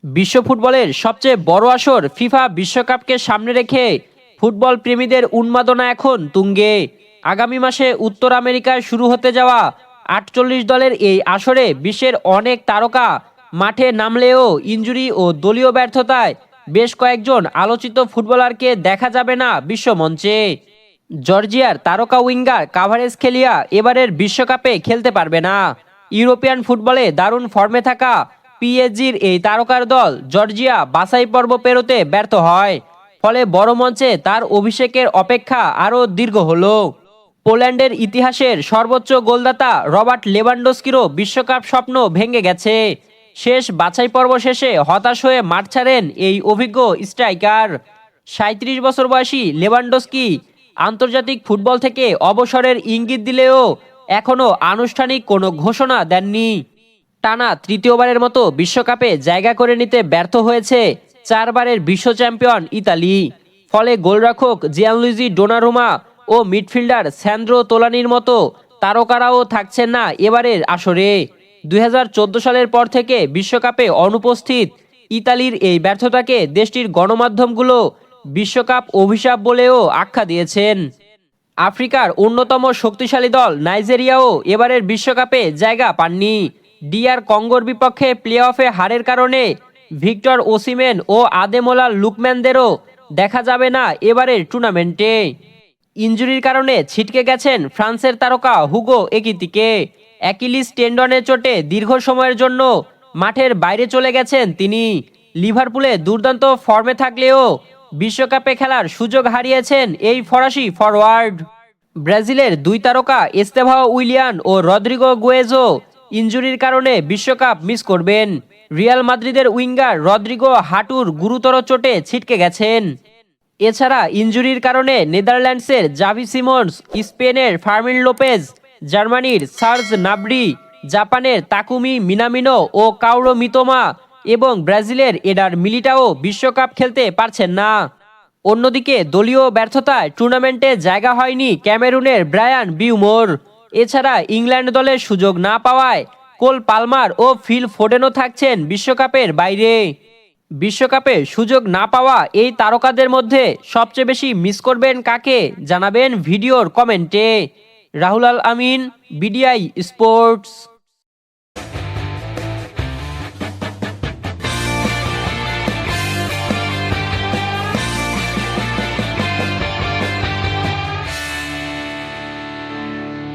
বিশ্ব ফুটবলের সবচেয়ে বড় আসর ফিফা বিশ্বকাপকে সামনে রেখে ফুটবল প্রেমীদের উন্মাদনা এখন তুঙ্গে। আগামী মাসে উত্তর আমেরিকায় শুরু হতে যাওয়া ৪৮ দলের এই আসরে বিশ্বের অনেক তারকা মাঠে নামলেও ইনজুরি ও দলীয় ব্যর্থতায় বেশ কয়েকজন আলোচিত ফুটবলারকে দেখা যাবে না বিশ্বমঞ্চে। জর্জিয়ার তারকা উইঙ্গার কাভারেজখেলিয়া এবারের বিশ্বকাপে খেলতে পারবে না। ইউরোপিয়ান ফুটবলে দারুণ ফর্মে থাকা পিএসজির এই তারকার দল জর্জিয়া বাছাই পর্ব পেরোতে ব্যর্থ হয়। ফলে বড় মঞ্চে তার অভিষেকের অপেক্ষা আরও দীর্ঘ হলো। পোল্যান্ডের ইতিহাসের সর্বোচ্চ গোলদাতা রবার্ট লেভানডস্কিরও বিশ্বকাপ স্বপ্ন ভেঙে গেছে। শেষ বাছাই পর্ব শেষে হতাশ হয়ে মাঠ ছাড়েন এই অভিজ্ঞ স্ট্রাইকার। ৩৭ বছর বয়সী লেভানডস্কি আন্তর্জাতিক ফুটবল থেকে অবসরের ইঙ্গিত দিলেও এখনও আনুষ্ঠানিক কোনো ঘোষণা দেননি। টানা তৃতীয়বারের মতো বিশ্বকাপে জায়গা করে নিতে ব্যর্থ হয়েছে ৪ বারের বিশ্ব চ্যাম্পিয়ন ইতালি। ফলে গোলরক্ষক জিয়ানলুইজি ডোনারুমা ও মিডফিল্ডার স্যান্দ্রো তোলানির মতো তারকারাও থাকছেন না এবারের আসরে। ২০১৪ সালের পর থেকে বিশ্বকাপে অনুপস্থিত ইতালির এই ব্যর্থতাকে দেশটির গণমাধ্যমগুলো বিশ্বকাপ অভিশাপ বলেও আখ্যা দিয়েছেন। আফ্রিকার অন্যতম শক্তিশালী দল নাইজেরিয়াও এবারের বিশ্বকাপে জায়গা পাননি। ডিআর কঙ্গোর বিপক্ষে প্লে অফে হারের কারণে ভিক্টর ওসিমেন ও আদেমোলা লুকম্যানদেরও দেখা যাবে না এবারের টুর্নামেন্টে। ইনজুরির কারণে ছিটকে গেছেন ফ্রান্সের তারকা হুগো একিতিকে। অ্যাকিলিস টেন্ডনের চোটে দীর্ঘ সময়ের জন্য মাঠের বাইরে চলে গেছেন তিনি। লিভারপুলে দুর্দান্ত ফর্মে থাকলেও বিশ্বকাপে খেলার সুযোগ হারিয়েছেন এই ফরাসি ফরওয়ার্ড। ব্রাজিলের দুই তারকা এস্তেভাও উইলিয়ান ও রদ্রিগো গুয়েজো ইনজুরির কারণে বিশ্বকাপ মিস করবেন। রিয়াল মাদ্রিদের উইঙ্গার রদ্রিগো হাঁটুর গুরুতর চোটে ছিটকে গেছেন। এছাড়া ইনজুরির কারণে নেদারল্যান্ডসের জাভি সিমন্স, স্পেনের ফার্মিন লোপেজ, জার্মানির সার্জ নাবরি, জাপানের তাকুমি মিনামিনো ও কাউরো মিতোমা এবং ব্রাজিলের এডার মিলিটাও বিশ্বকাপ খেলতে পারছেন না। অন্যদিকে দলীয় ব্যর্থতায় টুর্নামেন্টে জায়গা হয়নি ক্যামেরুনের ব্রায়ান বিউমোর। এছাড়া ইংল্যান্ড দলের সুযোগ না পাওয়ায় কোল পালমার ও ফিল ফোডেনও থাকছেন বিশ্বকাপের বাইরে। বিশ্বকাপে সুযোগ না পাওয়া এই তারকাদের মধ্যে সবচেয়ে বেশি মিস করবেন কাকে জানাবেন ভিডিওর কমেন্টে। রাহুল আল আমিন, বিডিআই স্পোর্টস।